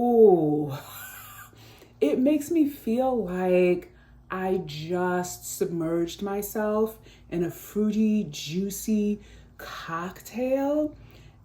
Ooh, it makes me feel like I just submerged myself in a fruity, juicy cocktail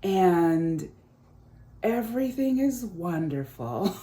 and everything is wonderful.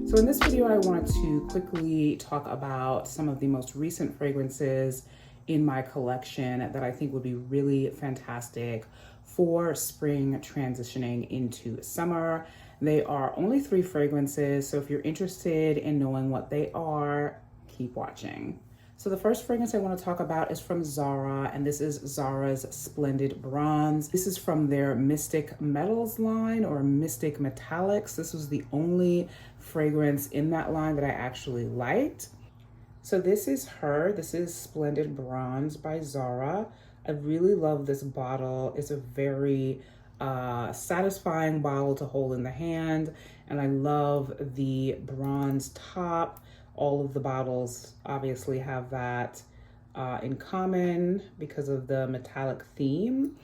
So in this video, I wanted to quickly talk about some of the most recent fragrances in my collection that I think would be really fantastic for spring transitioning into summer. They are only 3 fragrances, so if you're interested in knowing what they are, keep watching. So the first fragrance I want to talk about is from Zara, and this is Zara's Splendid Bronze. This is from their Mystic Metals line, or Mystic Metallics. This was the only fragrance in that line that I actually liked. So this is Splendid Bronze by Zara. I really love this bottle. It's a very satisfying bottle to hold in the hand, and I love the bronze top. All of the bottles obviously have that in common because of the metallic theme.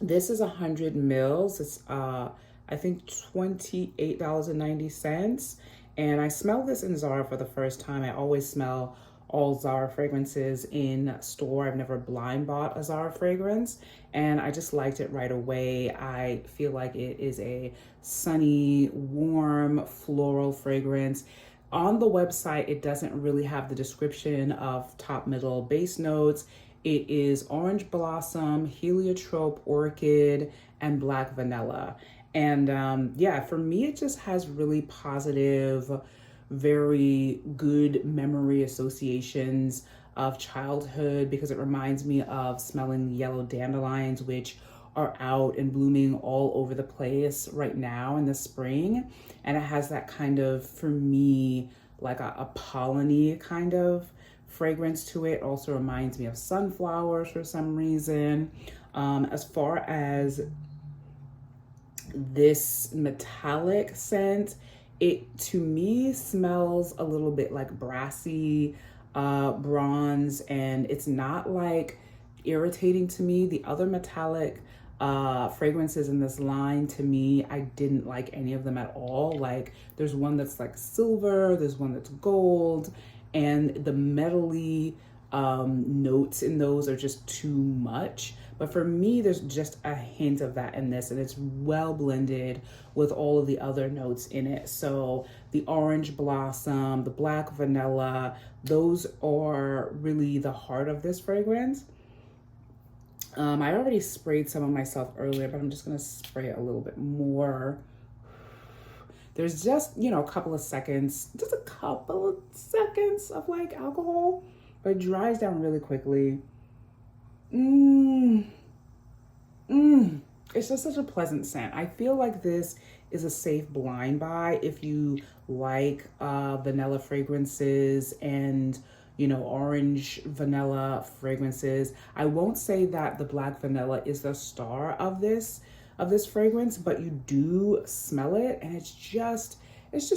This is 100 mils. It's I think $28.90. And I smelled this in Zara for the first time. I always smell all Zara fragrances in store. I've never blind bought a Zara fragrance, and I just liked it right away. I feel like it is a sunny, warm, floral fragrance. On the website, it doesn't really have the description of top, middle, base notes. It is orange blossom, heliotrope, orchid, and black vanilla. And yeah, for me, it just has really positive, very good memory associations of childhood, because it reminds me of smelling yellow dandelions, which are out and blooming all over the place right now in the spring. And it has that kind of, for me, like a polleny kind of fragrance to it. Also reminds me of sunflowers for some reason. As far as this metallic scent, it to me smells a little bit like brassy bronze, and it's not like irritating to me. The other metallic fragrances in this line, to me, I didn't like any of them at all. Like, there's one that's like silver, there's one that's gold, and the metally notes in those are just too much. But for me, there's just a hint of that in this, and it's well blended with all of the other notes in it. So the orange blossom, the black vanilla, those are really the heart of this fragrance. I already sprayed some of myself earlier, but I'm just gonna spray it a little bit more. There's just, you know, a couple of seconds of like alcohol, but it dries down really quickly. It's just such a pleasant scent. I feel like this is a safe blind buy if you like vanilla fragrances and, you know, orange vanilla fragrances. I won't say that the black vanilla is the star of this fragrance, but you do smell it, and it's just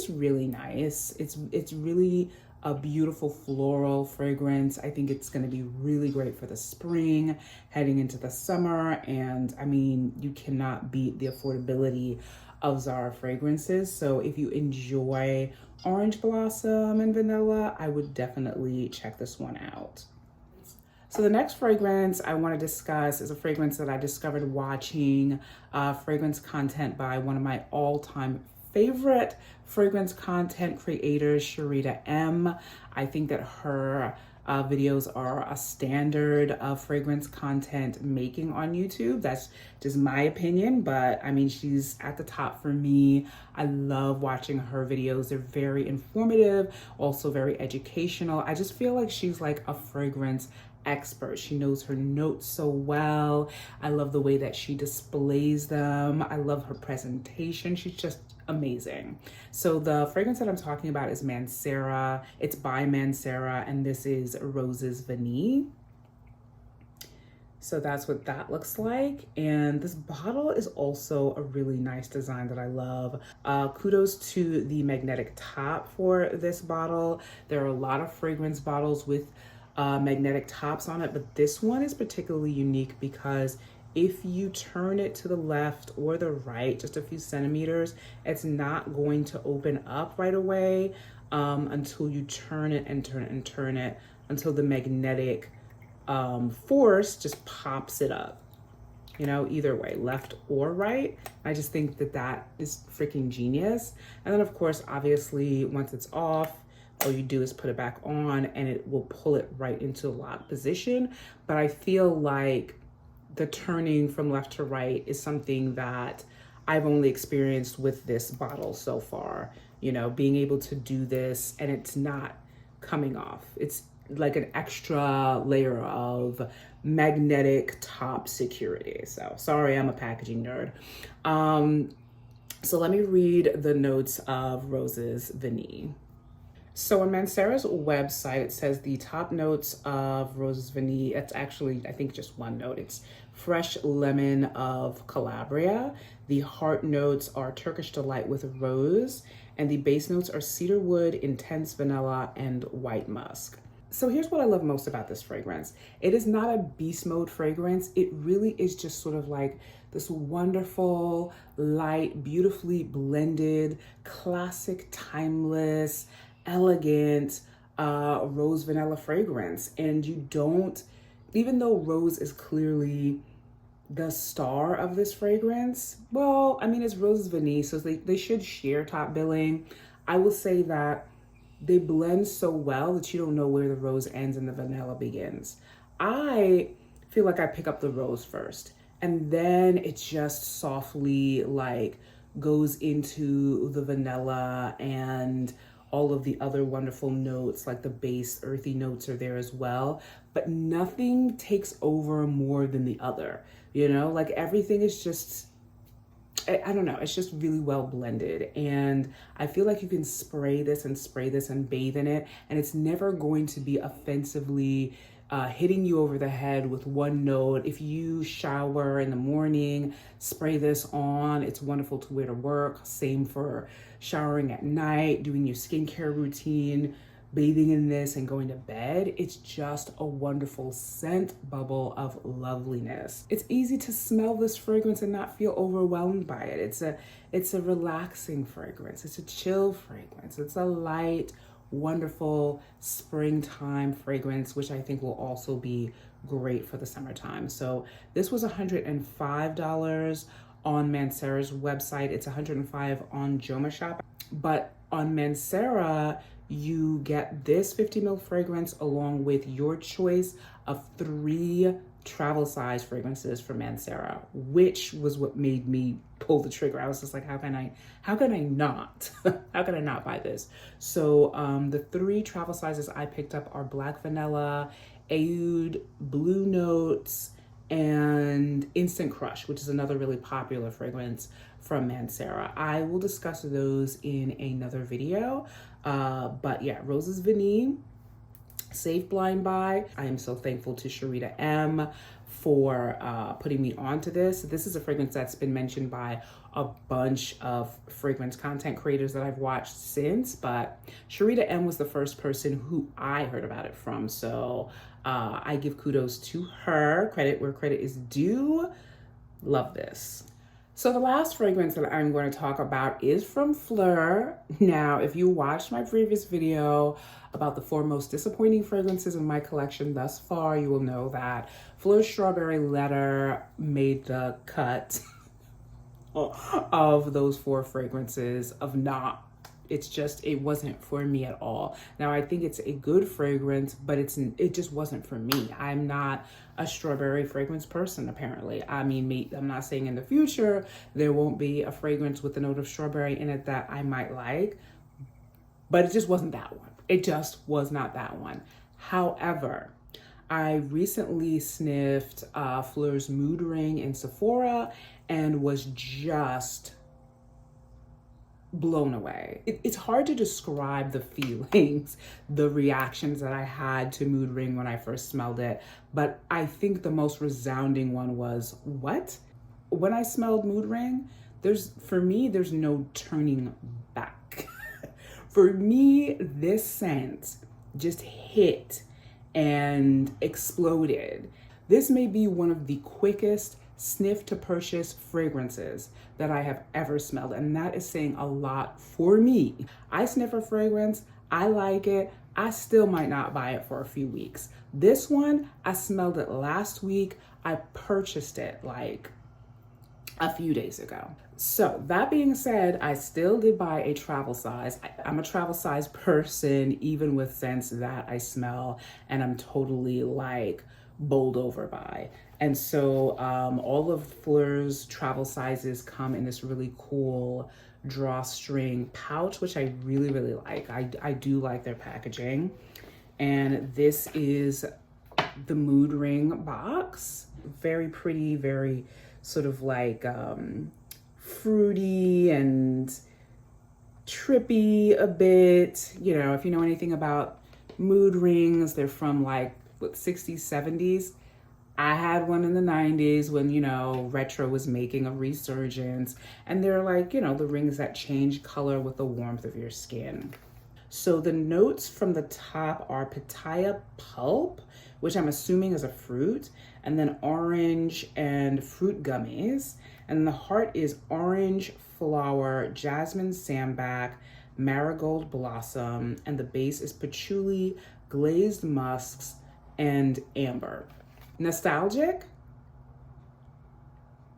really nice. It's really a beautiful floral fragrance. I think it's going to be really great for the spring, heading into the summer. And I mean, you cannot beat the affordability of Zara fragrances. So if you enjoy orange blossom and vanilla, I would definitely check this one out. So the next fragrance I want to discuss is a fragrance that I discovered watching fragrance content by one of my all-time favorite fragrance content creators, Sharita M. I think that her videos are a standard of fragrance content making on YouTube. That's just my opinion, but I mean, she's at the top for me. I love watching her videos. They're very informative, also very educational. I just feel like she's like a fragrance expert. She knows her notes so well. I love the way that she displays them. I love her presentation. She's just amazing. So the fragrance that I'm talking about is Mancera. It's by Mancera, and this is Roses Vanille. So that's what that looks like. And this bottle is also a really nice design that I love. Kudos to the magnetic top for this bottle. There are a lot of fragrance bottles with magnetic tops on it, but this one is particularly unique because if you turn it to the left or the right, just a few centimeters, it's not going to open up right away until you turn it and turn it and turn it until the magnetic force just pops it up, you know, either way, left or right. I just think that that is freaking genius. And then of course, obviously once it's off, all you do is put it back on and it will pull it right into lock position. But I feel like the turning from left to right is something that I've only experienced with this bottle so far, you know, being able to do this and it's not coming off. It's like an extra layer of magnetic top security. So sorry, I'm a packaging nerd. So let me read the notes of Rose's Vanille. So on Mancera's website, it says the top notes of Rose's Vanille, it's actually, I think just one note. It's fresh lemon of Calabria. The heart notes are Turkish delight with rose. And the base notes are cedarwood, intense vanilla, and white musk. So here's what I love most about this fragrance. It is not a beast mode fragrance. It really is just sort of like this wonderful, light, beautifully blended, classic, timeless, elegant rose vanilla fragrance. And you don't, even though rose is clearly the star of this fragrance, well, I mean, it's Rose's Vanille, so they should share top billing. I will say that they blend so well that you don't know where the rose ends and the vanilla begins. I feel like I pick up the rose first and then it just softly like goes into the vanilla and all of the other wonderful notes, like the base earthy notes are there as well, but nothing takes over more than the other, you know, like everything is just, I don't know, it's just really well blended. And I feel like you can spray this and bathe in it, and it's never going to be offensively hitting you over the head with one note. If you shower in the morning, spray this on. It's wonderful to wear to work. Same for showering at night, doing your skincare routine, bathing in this and going to bed. It's just a wonderful scent bubble of loveliness. It's easy to smell this fragrance and not feel overwhelmed by it. It's a relaxing fragrance. It's a chill fragrance. It's a light, wonderful springtime fragrance, which I think will also be great for the summertime. So this was $105 on Mancera's website. It's $105 on Joma Shop, but on Mancera, you get this 50 ml fragrance along with your choice of 3 travel size fragrances from Mancera, which was what made me pull the trigger. I was just like, how can I not buy this? So the 3 travel sizes I picked up are Black Vanilla, Oud, Blue Notes, and Instant Crush, which is another really popular fragrance from Mancera. I will discuss those in another video. But yeah, Rose's Vanille, safe blind buy. I am so thankful to Sharita M for putting me onto this. This is a fragrance that's been mentioned by a bunch of fragrance content creators that I've watched since, but Sharita M was the first person who I heard about it from. So I give kudos to her, credit where credit is due. Love this. So the last fragrance that I'm going to talk about is from Flur. Now, if you watched my previous video about the 4 most disappointing fragrances in my collection thus far, you will know that Flur's Strawberry Letter made the cut of those 4 fragrances of not. It's just, it wasn't for me at all. Now, I think it's a good fragrance, but it just wasn't for me. I'm not a strawberry fragrance person, apparently. I mean, I'm not saying in the future there won't be a fragrance with a note of strawberry in it that I might like, but it just wasn't that one. It just was not that one. However, I recently sniffed Phlur's Mood Ring in Sephora and was just blown away. It's hard to describe the feelings, the reactions that I had to Mood Ring when I first smelled it, but I think the most resounding one was, what? When I smelled Mood Ring, for me, there's no turning back. For me, this scent just hit and exploded. This may be one of the quickest sniff to purchase fragrances that I have ever smelled, and that is saying a lot for me. I sniff a fragrance, I like it, I still might not buy it for a few weeks. This one, I smelled it last week, I purchased it like a few days ago. So that being said, I still did buy a travel size. I'm a travel size person, even with scents that I smell and I'm totally like bowled over by. And so all of Flur's travel sizes come in this really cool drawstring pouch, which I really, really like. I do like their packaging. And this is the Mood Ring box. Very pretty, very sort of like fruity and trippy a bit. You know, if you know anything about Mood Rings, they're from like, what, 60s, 70s. I had one in the 90s when, you know, retro was making a resurgence. And they're like, you know, the rings that change color with the warmth of your skin. So the notes from the top are pitaya pulp, which I'm assuming is a fruit, and then orange and fruit gummies. And the heart is orange flower, jasmine sambac, marigold blossom, and the base is patchouli, glazed musks, and amber. Nostalgic,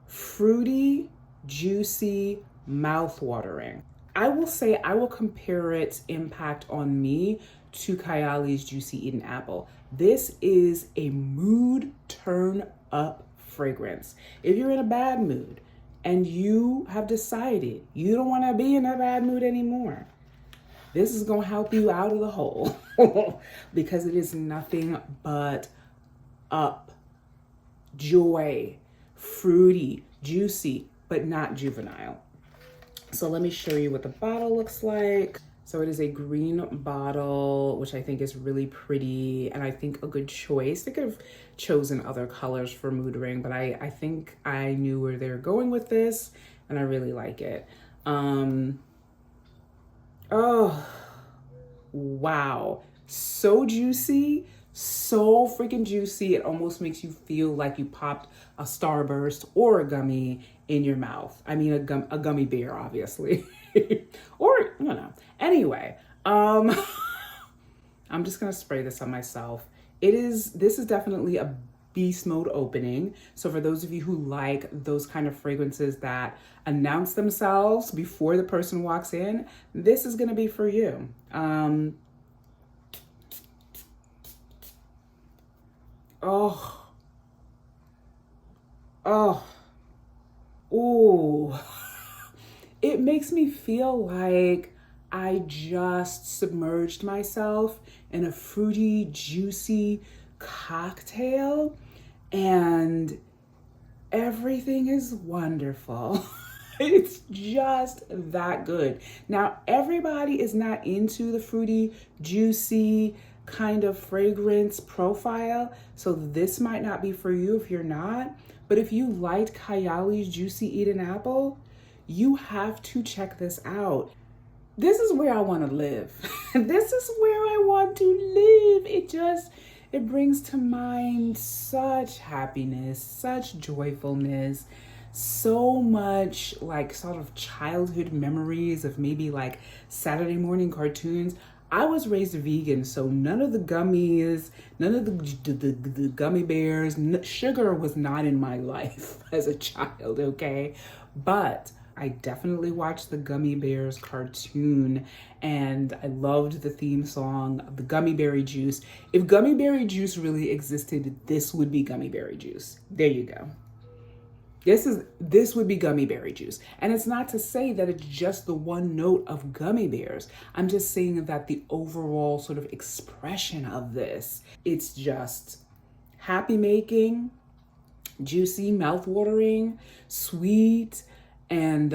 fruity, juicy, mouth-watering. I will say I will compare its impact on me to Kayali's Juicy Eden Apple. This is a mood turn up fragrance. If you're in a bad mood and you have decided you don't want to be in a bad mood anymore, this is going to help you out of the hole because it is nothing but up, joy, fruity, juicy, but not juvenile. So let me show you what the bottle looks like. So it is a green bottle, which I think is really pretty and I think a good choice. They could have chosen other colors for Mood Ring, but I think I knew where they were going with this and I really like it. Oh, wow. So juicy, so freaking juicy. It almost makes you feel like you popped a Starburst or a gummy in your mouth. I mean, a gummy bear, obviously. Or, I don't know. Anyway, I'm just gonna spray this on myself. This is definitely a beast mode opening. So for those of you who like those kind of fragrances that announce themselves before the person walks in, this is gonna be for you. Ooh. It makes me feel like I just submerged myself in a fruity, juicy cocktail and everything is wonderful. It's just that good. Now, everybody is not into the fruity, juicy kind of fragrance profile, so this might not be for you if you're not. But if you liked Kayali's Juicy Eden Apple, you have to check this out. This is where I want to live. This is where I want to live. It brings to mind such happiness, such joyfulness, so much like sort of childhood memories of maybe like Saturday morning cartoons. I was raised vegan, so none of the gummies, none of the gummy bears, sugar was not in my life as a child, okay? But I definitely watched the Gummy Bears cartoon and I loved the theme song, the Gummy Berry Juice. If Gummy Berry Juice really existed, this would be Gummy Berry Juice. There you go. This would be Gummy Berry Juice. And it's not to say that it's just the one note of gummy bears. I'm just saying that the overall sort of expression of this, it's just happy making, juicy, mouth-watering, sweet, and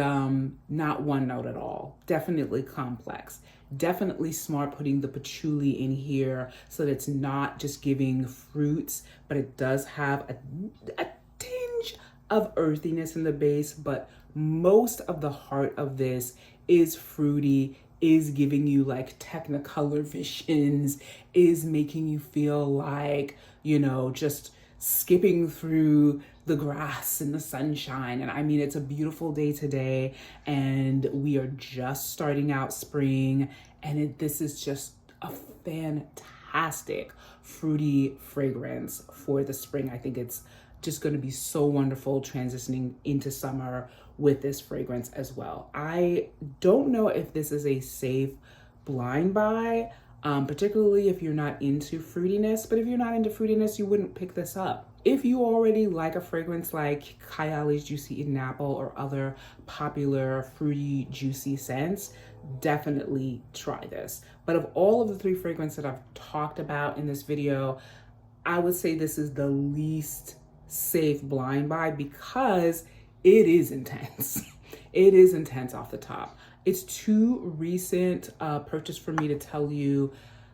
not one note at all. Definitely complex. Definitely smart putting the patchouli in here so that it's not just giving fruits, but it does have a tinge of earthiness in the base, but most of the heart of this is fruity, is giving you like technicolor visions, is making you feel like, you know, just skipping through the grass in the sunshine. And I mean, it's a beautiful day today, and we are just starting out spring, and this is just a fantastic fruity fragrance for the spring. I think it's just going to be so wonderful transitioning into summer with this fragrance as well. I don't know if this is a safe blind buy, particularly if you're not into fruitiness, but if you're not into fruitiness, you wouldn't pick this up. If you already like a fragrance like Kayali's Juicy Eaten Apple or other popular fruity, juicy scents, definitely try this. But of all of the 3 fragrances that I've talked about in this video, I would say this is the least safe blind buy because it is intense. It is intense off the top. It's too recent purchase for me to tell you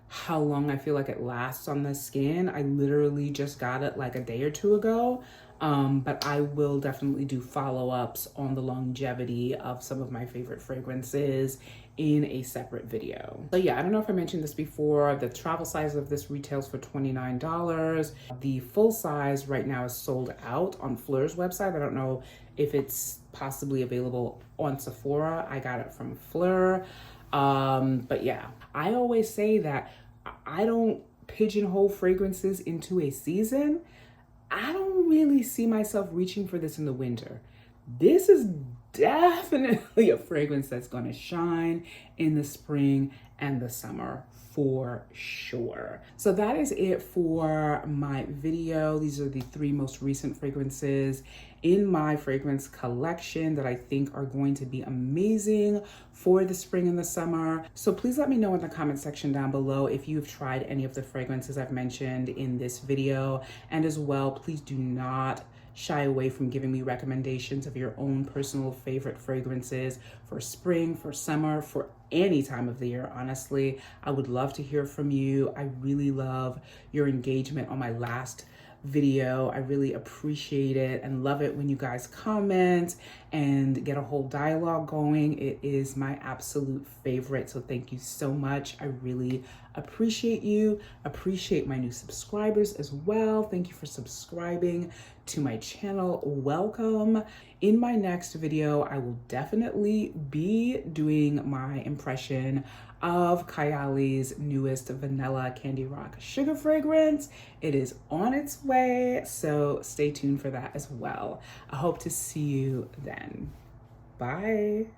how long I feel like it lasts on the skin. I literally just got it like a day or 2 ago. But I will definitely do follow-ups on the longevity of some of my favorite fragrances in a separate video. So yeah, I don't know if I mentioned this before. The travel size of this retails for $29. The full size right now is sold out on Flur's website. I don't know if it's possibly available on Sephora. I got it from Phlur. But yeah, I always say that I don't pigeonhole fragrances into a season. I don't really see myself reaching for this in the winter. This is definitely a fragrance that's going to shine in the spring and the summer for sure. So that is it for my video. These are the 3 most recent fragrances in my fragrance collection that I think are going to be amazing for the spring and the summer. So please let me know in the comment section down below if you've tried any of the fragrances I've mentioned in this video. And as well, please do not shy away from giving me recommendations of your own personal favorite fragrances for spring, for summer, for any time of the year. Honestly, I would love to hear from you. I really love your engagement on my last video. I really appreciate it and love it when you guys comment and get a whole dialogue going. It is my absolute favorite. So thank you so much. I really appreciate you. Appreciate my new subscribers as well. Thank you for subscribing to my channel. Welcome. In my next video, I will definitely be doing my impression of Kayali's newest Vanilla Candy Rock Sugar fragrance. It is on its way, so stay tuned for that as well. I hope to see you then. Bye.